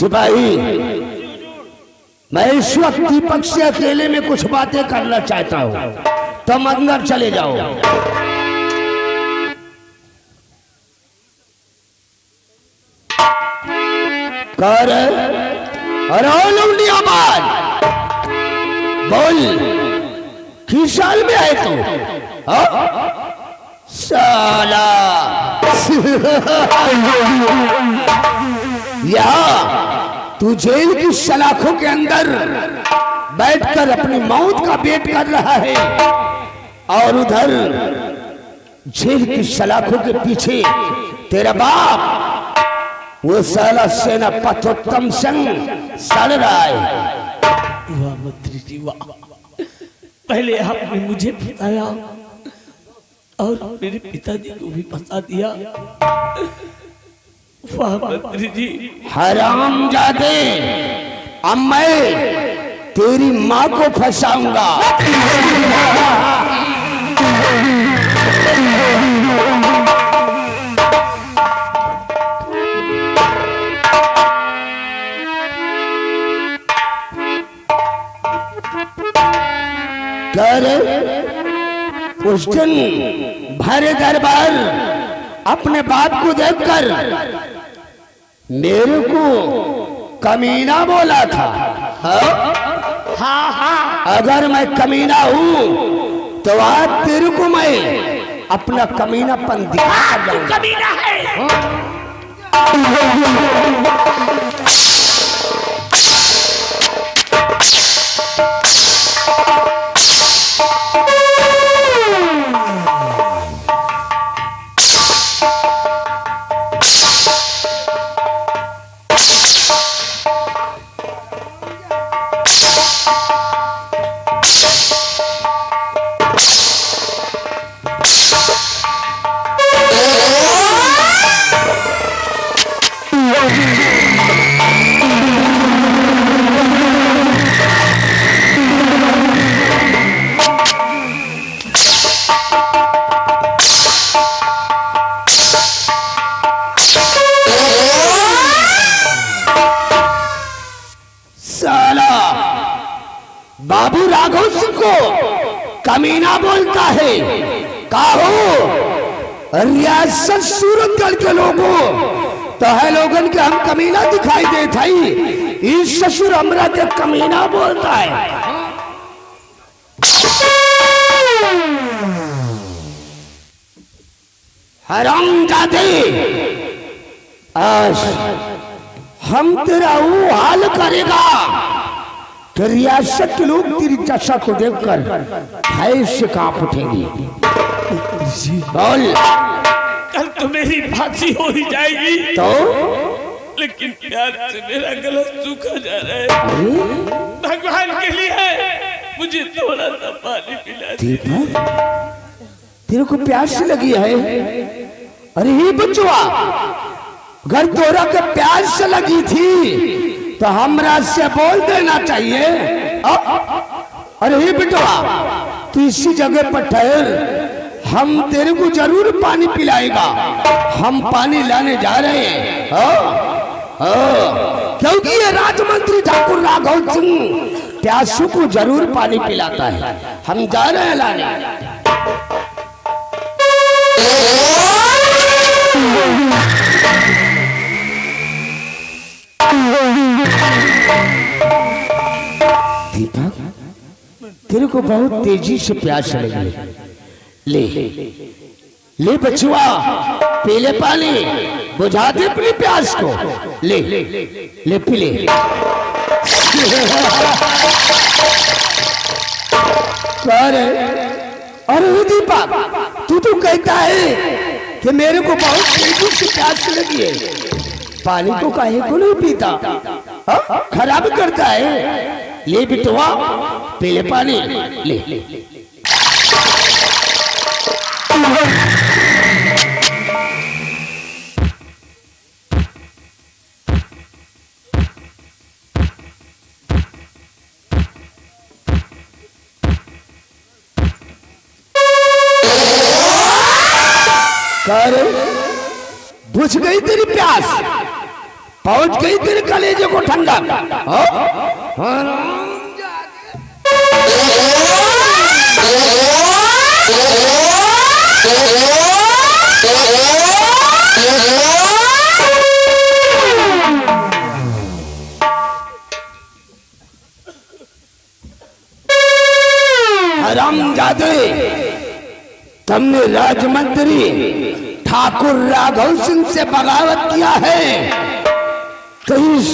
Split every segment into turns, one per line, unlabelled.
सिपाही, मैं इस वक्त दीपक से अकेले में कुछ बातें करना चाहता हूं, तुम अंदर चले जाओ। कर आवाज बोल, किस साल में है तू? साला यहाँ तू जेल की सलाखों के अंदर बैठकर अपनी मौत का वेट कर रहा है, और उधर जेल की सलाखों के पीछे तेरा बाप वो साला सेनापति सिंह सड़ रहा है।
वाह मंत्री जी वाह, पहले आपने मुझे बताया और मेरे पिताजी को भी बता दिया। वाह मंत्री जी।
हरामजादे, अब मैं तेरी माँ को फंसाऊंगा। उस दिन भरे दरबार अपने बाप को देखकर मेरे को कमीना बोला था। हाँ, अगर मैं कमीना हूँ तो आज तेरे को मैं अपना कमीनापन दिखा कर जाऊंगा। कमीना है। बाबू राघव सिंह को कमीना बोलता है। काहो रियासत सूरतगढ़ के लोगों तो है लोगन के हम कमीना दिखाई देता ही, इस ससुर हमरा के कमीना बोलता है। हरामजादे, आज हम तेरा वो हाल करेगा कि रियासत के लोग तेरी दशा को देखकर भय से कांप उठेंगे। बोल,
कल तो मेरी फांसी हो ही जाएगी
तो,
लेकिन प्यार से मेरा गला सूखा जा रहा है। भगवान के लिए मुझे थोड़ा सा पानी पिला
दीपक, तेरे को प्यास लगी है? अरे ही बचवा, अगर तोरा के प्यास से लगी थी तो हमरा से बोल देना चाहिए। अरे ही बेटवा, तू इसी जगह पर ठहर, हम तेरे को जरूर पानी पिलाएगा। हम पानी लाने जा रहे हैं, क्योंकि ये राजमंत्री ठाकुर राघव सिंह प्यासों को जरूर पानी पिलाता है। हम जा रहे हैं लाने। दीपक, तेरे को बहुत तेजी से प्यास लगी, ले ले बचुआ, पी ले पानी, बुझा दे अपनी प्यास को। ले ले पी ले। अरे दीपक, तू तो कहता है कि मेरे को बहुत तेजी से प्यास लगी है, पानी को काहे को नहीं पीता? खराब करता है। ले बिटवा, पी ले पानी, ले। कर, बुझ गई तेरी प्यास? पहुंच गई तेरे कलेजे को ठंडा। हरामजादे, तुमने राजमंत्री ठाकुर राघव सिंह से बगावत किया है तो इस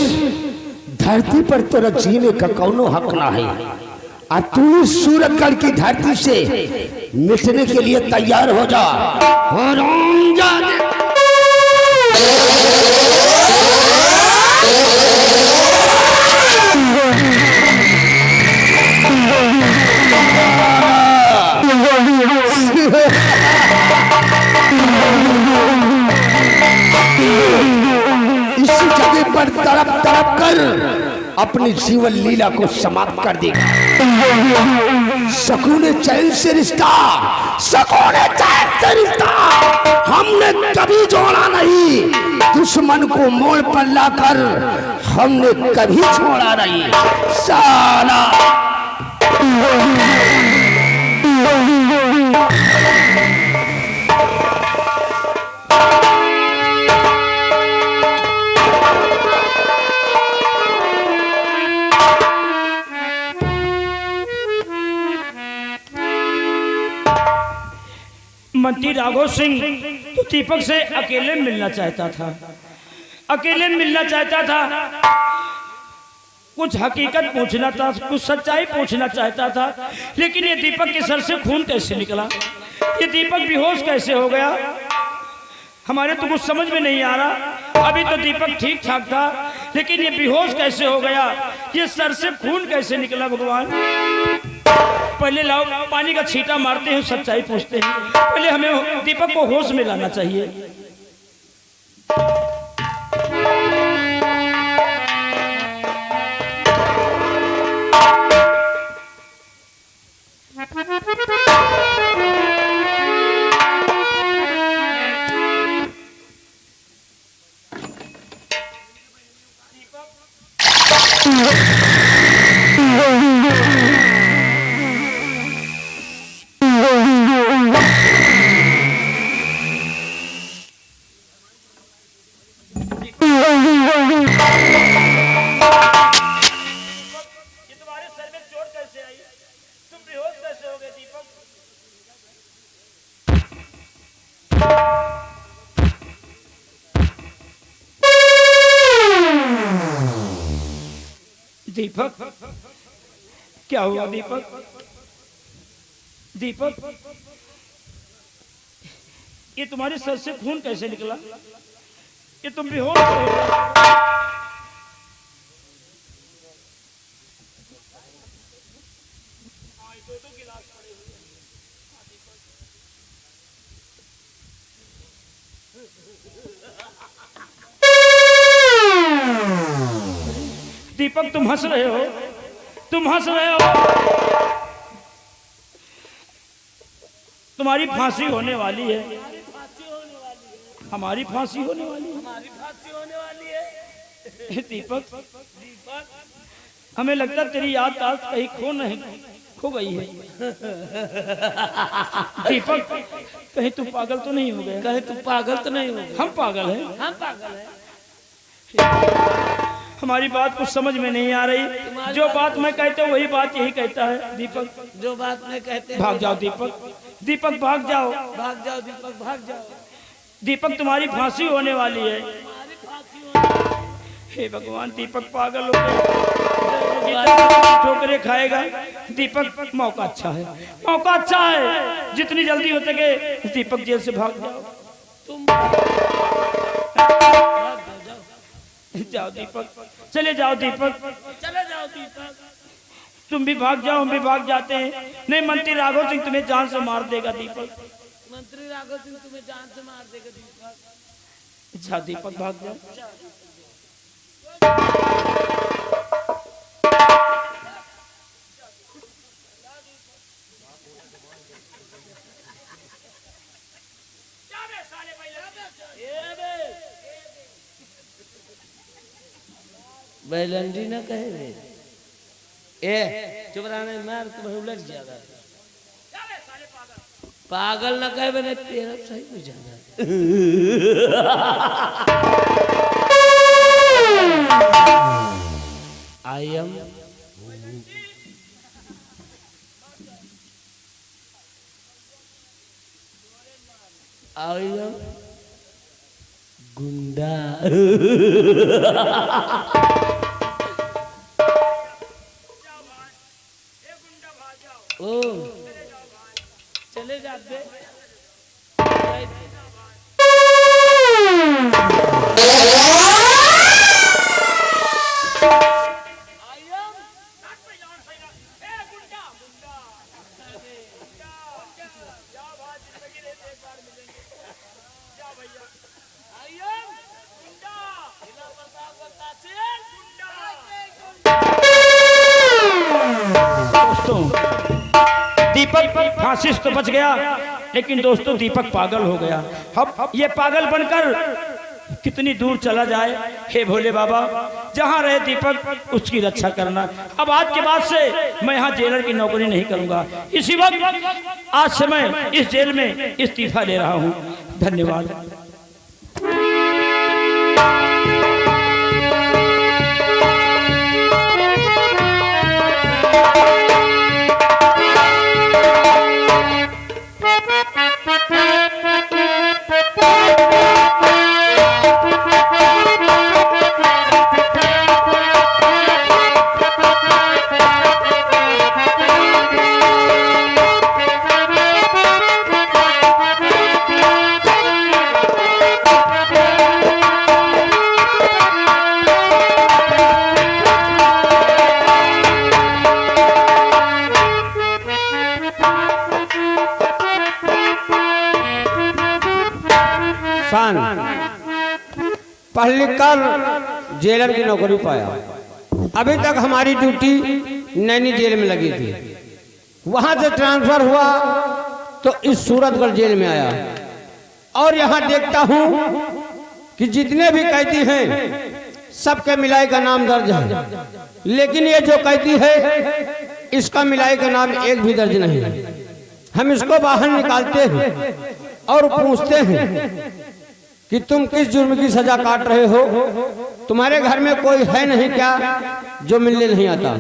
धरती पर तेरा जीने का कौनो हक ना है। और तू इस सूरतगढ़ की धरती से मिटने के लिए तैयार हो जा। हरामजादे, इसी जगह पर तड़प तड़प कर अपनी जीवन लीला को समाप्त कर देगा। सकूने चैन से रिश्ता, सकूने चैन से रिश्ता हमने कभी जोड़ा नहीं। दुश्मन को मोड़ पर लाकर हमने कभी छोड़ा नहीं। साला
मंत्री राघव सिंह तो दीपक से अकेले मिलना चाहता था, अकेले मिलना चाहता था, कुछ हकीकत पूछना था, कुछ सच्चाई पूछना चाहता था। लेकिन ये दीपक के सर से खून कैसे निकला, ये दीपक बेहोश कैसे हो गया, हमारे तो कुछ समझ में नहीं आ रहा। अभी तो दीपक ठीक ठाक था, लेकिन ये बेहोश कैसे हो गया, ये सर से खून कैसे निकला। भगवान, पहले लाओ पानी का छींटा मारते हैं, सच्चाई पूछते हैं। पहले हमें दीपक को होश में लाना चाहिए। दीपक, क्या हुआ दीपक? दीपक, ये तुम्हारे सर से खून कैसे निकला? ये तुम बेहोश हो। दीपक, तुम हंस रहे हो, तुम हंस रहे हो। तुम्हारी फांसी होने वाली है, हमारी फांसी होने वाली है। दीपक, हमें लगता तेरी याद आज कहीं खो गई है। दीपक, कहीं तू पागल तो नहीं हो गया?
कहे तू पागल तो नहीं हो गया?
हम पागल हैं,
हम पागल हैं।
हमारी बात कुछ समझ में नहीं आ रही। जो बात मैं कहता हूँ वही बात यही कहता है। दीपक,
जो बात मैं कहते
भाग जाओ दीपक, दीपक भाग जाओ,
भाग जाओ दीपक, भाग जाओ।
दीपक, तुम्हारी फांसी होने वाली है। हे भगवान, दीपक पागल हो गया, ठोकरे खाएगा। दीपक, मौका अच्छा है, मौका अच्छा है, जितनी जल्दी हो सके दीपक जेल से भाग जाओ।
तुम
जाओ दीपक, चले जाओ दीपक,
चले जाओ दीपक।
तुम भी भाग जाओ, हम भी भाग जाते हैं। नहीं, मंत्री राघव सिंह तुम्हें जान से मार देगा। दीपक,
मंत्री राघव सिंह तुम्हें जान से मार देगा। दीपक,
जा दीपक, भाग जाओ।
बैलंडी ना कहे रे ए चुप रहने मार तुम्हें उलझ जाएगा पागल ना कहे मैंने तेरा सही हो जाना आई एम गुंडा ओ चले जाते
दीपक फांसी से तो बच गया, लेकिन दोस्तों दीपक पागल हो गया। अब ये पागल बनकर कितनी दूर चला जाए। हे भोले बाबा, जहाँ रहे दीपक उसकी रक्षा करना। अब आज के बाद से मैं यहाँ जेलर की नौकरी नहीं करूँगा। इसी वक्त आज से मैं इस जेल में इस्तीफा ले रहा हूँ। धन्यवाद।
पढ़ लिख कर जेलर की नौकरी पाया। अभी तक हमारी ड्यूटी नैनी जेल में लगी थी। वहां से ट्रांसफर हुआ तो इस सूरतगढ़ जेल में आया और यहाँ देखता हूँ कि जितने भी कैदी हैं सबके मिलाई का नाम दर्ज है, लेकिन ये जो कैदी है इसका मिलाई का नाम एक भी दर्ज नहीं। हम इसको बाहर निकालते हैं और पूछते हैं कि तुम किस जुर्म की सजा काट रहे हो, तुम्हारे घर में कोई है नहीं क्या जो मिलने नहीं आता।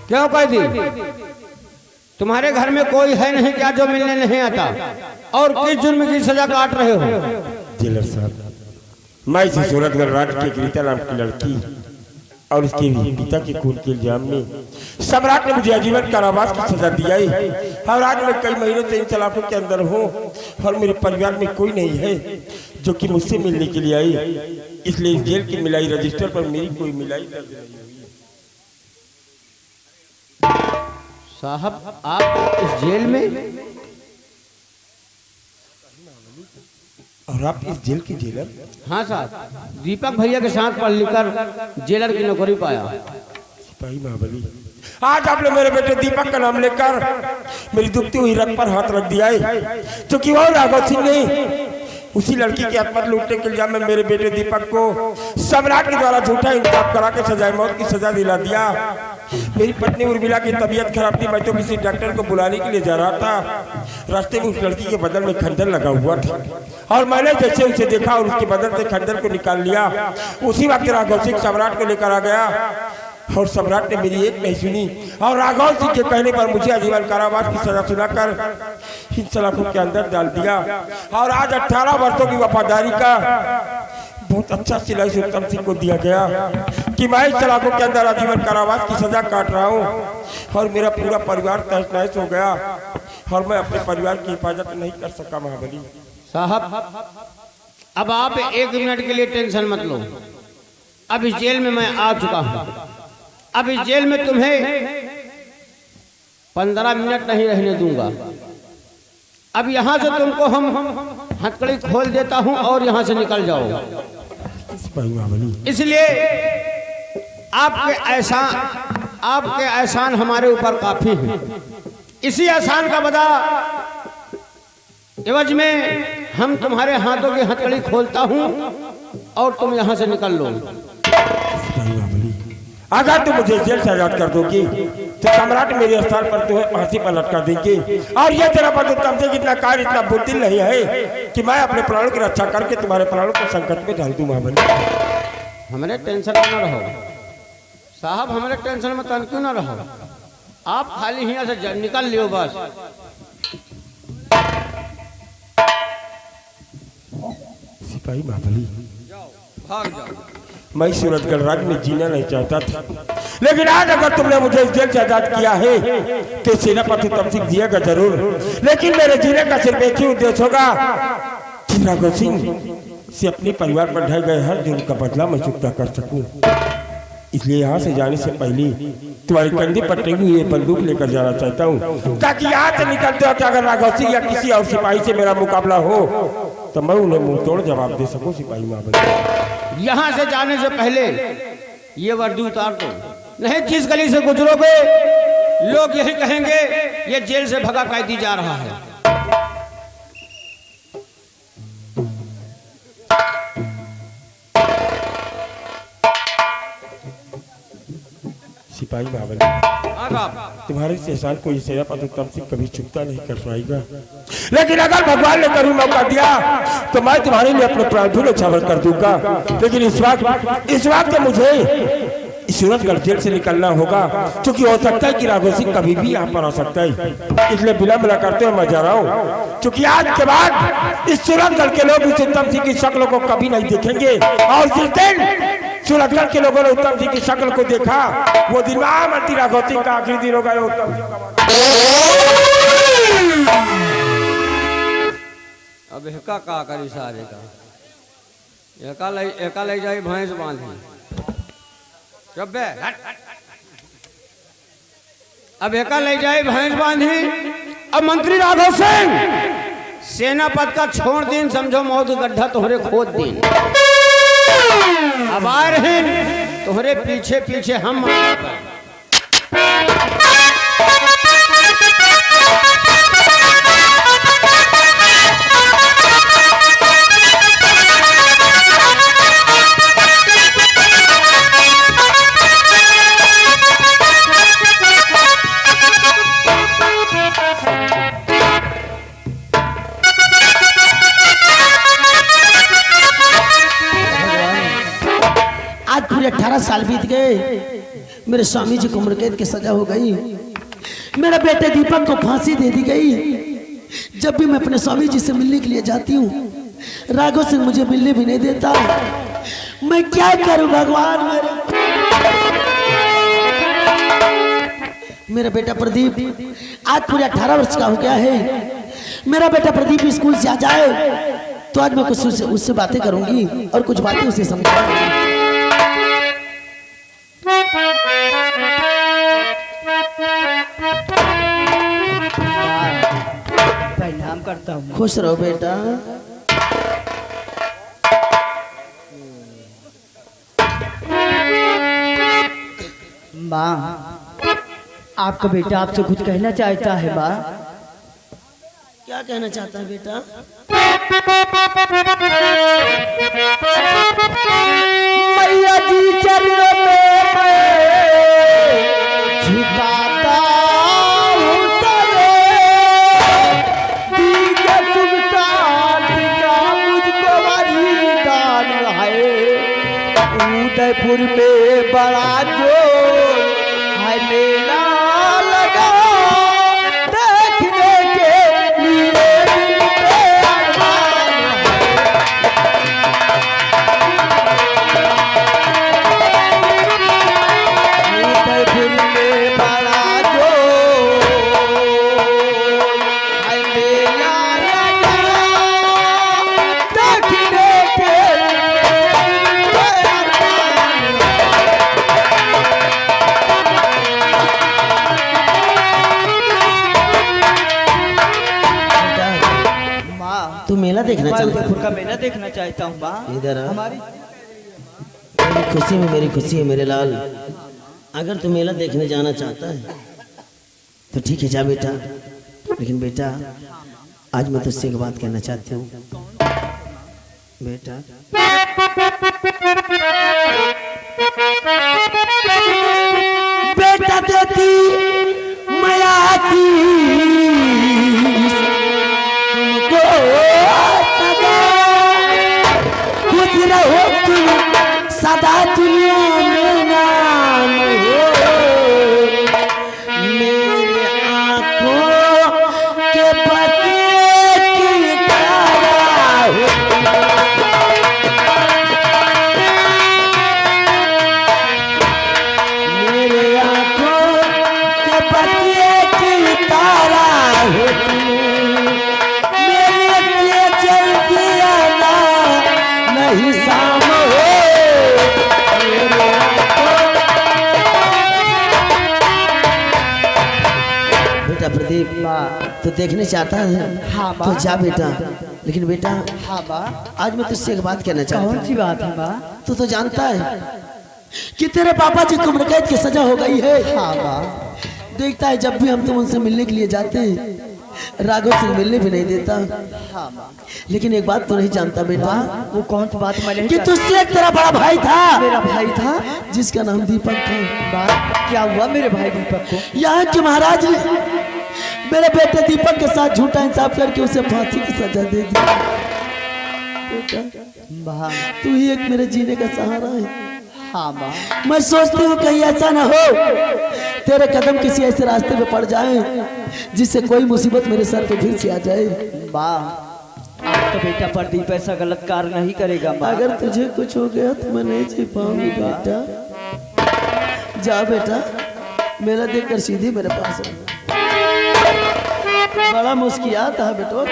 क्यों कैदी, तुम्हारे घर में कोई है नहीं क्या जो मिलने नहीं आता और किस जुर्म की सजा काट रहे हो?
जेलर साहब, मैं इसी सूरतगढ़ राज्य के रीता नाम की लड़की और उसके पिता के खून के इल्जाम में सम्राट ने मुझे आजीवन कारावास की सजा दिया है और आज मैं कई महीनों से इन सलाखों के अंदर हूँ और मेरे परिवार में कोई नहीं है जो कि मुझसे मिलने के लिए आई। इसलिए इस जेल की मिलाई रजिस्टर पर मेरी कोई मिलाई दर्ज नहीं हुई।
साहब, आप इस जेल में
और आप इस जेल की जेलर?
हाँ साहब, दीपक भैया के साथ पढ़ लिख कर जेलर की नौकरी पाया।
सिपाही महाबली, आज आपने मेरे बेटे दीपक का नाम लेकर मेरी दुखती हुई रग पर हाथ रख दिया है, क्योंकि वो राघव सिंह ने उसी लड़की के हाथ पर लूटने के इल्जाम में मेरे बेटे दीपक को सम्राट के द्वारा झूठा इंसाफ करा के सजाए मौत की सजा दिला दिया। मेरी पत्नी उर्मिला की तबीयत खराब थी, मैं तो किसी डॉक्टर को बुलाने के लिए जा रहा था। रास्ते में उस लड़की के बदन में खंजर लगा हुआ था और मैंने जैसे उसे देखा और उसके बदन से खंजर को निकाल लिया। उसी वक्त राघव सिंह सम्राट को लेकर आ गया और सम्राट ने मेरी एक नहीं सुनी और राघव सिंह के कहने पर मुझे आजीवन कारावास की सजा सुनाकर इन सलाखों के अंदर डाल दिया। और आज 18 वर्षों की वफादारी का बहुत अच्छा सिला इस उत्तम सिंह को दिया गया कि मैं इस सलाखों के अंदर आजीवन कारावास की सजा काट रहा हूँ और मेरा पूरा परिवार तहस नहस हो गया और मैं अपने परिवार की हिफाजत नहीं कर सका। महाबली
साहब, अब आप 1 मिनट के लिए टेंशन मत लो। अब इस जेल में मैं आ चुका हूँ। अब इस जेल में तुम्हें 15 मिनट नहीं रहने दूंगा। अब यहाँ से तुमको हम हथकड़ी खोल देता हूँ और यहाँ से निकल जाओ।
सिपाही महाबली,
इसलिए आपके एहसान हमारे ऊपर काफी है। इसी एहसान का बदला एवज में हम तुम्हारे हाथों की हथकड़ी खोलता हूँ और तुम यहाँ से निकल लो।
अगर तुम मुझे जेल से आजाद कर दोगी तो सम्राट मेरे स्थान पर तुम्हें फांसी पर लटका देंगे। और ये तेरा बंधु तुमसे कितना कार्य इतना बुद्धिल नहीं है कि मैं अपने प्राणों की रक्षा करके तुम्हारे प्राणों को संकट में डाल दूं। महाबली
हमारे टेंशन में न रहो साहब, हमारे टेंशन में तन क्यों न रहो। आप खाली यहाँ से निकल लियो बस।
सिपाही महाबली
भाग जाओ।
मैं सूरजगढ़ राज्य में जीना नहीं चाहता था, लेकिन आज अगर तुमने मुझे इस जेल से आजाद किया है तो सेनापति तमसीक दिएगा जरूर, लेकिन मेरे जीने का सिर्फ एक ही उद्देश्य होगा कि राघव सिंह से अपने परिवार पर ढह गए हर जुर्म का बदला मैं चुकता कर सकूं। इसलिए यहाँ से जाने से पहले तुम्हारे कंधे पर टेकी हुई ये बंदूक लेकर जाना चाहता हूँ, ताकि यहाँ से निकलते हो कि अगर राघव सिंह या किसी और सिपाही से मेरा मुकाबला हो तो मैं उन्हें मुंह तोड़ जवाब दे सकूं। सिपाही महाबली
यहाँ से जाने से पहले ये वर्दी उतार दो, नहीं जिस गली से गुजरोगे लोग यही कहेंगे ये जेल से भगा कैदी जा रहा है।
सिपाही महाबली तुम्हारे से एहसान को इस सेनापति तमसीक कभी चुकता नहीं कर पाएगा, लेकिन अगर भगवान ने कभी मौका दिया तो मैं तुम्हारे लिए अपने प्राण भी न्यौछावर कर दूंगा। लेकिन इस वक्त मुझे सूरजगढ़ जेल से निकलना होगा, क्योंकि हो सकता है कि राघव सिंह कभी भी यहाँ पर आ सकता है। इसलिए विलंब करते हुए मैं जा रहा हूँ, क्योंकि आज के बाद इस सूरजगढ़ के लोग इस उत्तम सिंह की शक्ल को कभी नहीं देखेंगे। और जिस दिन सूरजगढ़ के लोगों ने उत्तम सिंह की शक्ल को देखा वो दिन महामंत्री राघव सिंह का आखिरी दिन होगा। उत्तम सिंह
अब एका का करी सारे का एका ले जाए भैंस बांधी जब अब एका ले जाए भैंस बांधी। अब मंत्री राघव सिंह सेनापत का छोड़ दिन समझो मौत गड्ढा तोहरे खोद दिन। अब आ रहे तोहरे पीछे पीछे हम
आज पूरे 18 साल बीत गए, मेरे स्वामी जी को उम्र कैद की सजा हो गई, मेरे बेटे दीपक को फांसी दे दी गई। जब भी मैं अपने स्वामी जी से मिलने के लिए जाती हूँ राघव सिंह मुझे मिलने भी नहीं देता। मैं क्या करूं भगवान। मेरा बेटा प्रदीप आज पूरे 18 वर्ष का हो गया है। मेरा बेटा प्रदीप स्कूल से आ जाए तो आज मैं कुछ उससे बातें करूंगी और कुछ बातें उसे समझाऊंगी।
प्रणाम करता हूँ।
खुश रहो बेटा।
माँ आपका बेटा आपसे कुछ कहना चाहता है। माँ
क्या कहना चाहता है बेटा?
मैया जी चरणों में झुकाता हूँ सरे, दीजिए तुम साथ का मुझको वरदान है। उदयपुर में बड़ा जोर है मेला लगा, देखने के लिए
मेला देखना चाहता
उदयपुर का मेला देखना चाहता हूँ।
इधर
हमारी
खुशी में मेरी खुशी है मेरे लाल।
अगर तू मेला देखने जाना चाहता है तो ठीक है, जा बेटा। लेकिन बेटा आज मैं तुझसे एक बात कहना चाहती हूँ बेटा।
बेटा देती माया थी तुमको सदा, खुश रहो तुम सदा दुनिया में नाम हो, मेरे आंखों के पतिए की तारा हो। मेरे आंखों के पतिए की तारा हो तुम, मेरे लिए चल दिया ना नहीं शाम हो।
बेटा प्रदीप, तो देखने चाहता है
हाँ बा।
तो जा बेटा। लेकिन बेटा
हाँ बा।
आज मैं तुझसे एक बात कहना चाहता
कौन सी
हूँ।
बात है बा?
तू तो जानता है
कि तेरे पापा जी को उम्र कैद की सजा हो गई है।
हाँ बा।
देखता है जब भी हम तुम उनसे मिलने के लिए जाते हैं राघव से मिलने भी नहीं देता।
लेकिन एक बात तो नहीं जानता बेटा,
वो कौन सी बात मैं कि तुझसे एक तेरा बड़ा भाई था,
मेरा भाई था
जिसका नाम दीपक था।
क्या हुआ मेरे भाई दीपक को?
यहाँ के महाराज ने मेरे बेटे दीपक के साथ झूठा इंसाफ करके उसे फांसी की सजा दे दी। बेटा तू ही एक मेरे जीने का सहारा है। मैं सोचती हूँ कहीं ऐसा ना हो तेरे कदम किसी ऐसे रास्ते पे पड़ जाए जिससे कोई मुसीबत मेरे सर पे फिर से आ जाए।
तो बेटा प्रदीप ऐसा गलत कार्य नहीं करेगा माँ।
अगर तुझे कुछ हो गया तो मैं नहीं जी पाऊंगी बेटा। जा बेटा, मेरा देखकर सीधी मेरे पास आ। बड़ा मुस्कियात है बेटा।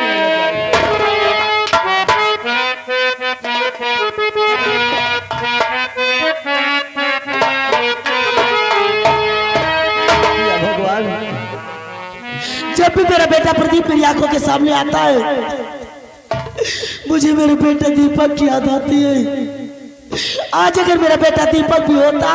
भगवान, जब भी मेरा बेटा प्रदीप मेरी आंखों के सामने आता है मुझे मेरे बेटे दीपक की याद आती है। आज अगर मेरा बेटा दीपक भी होता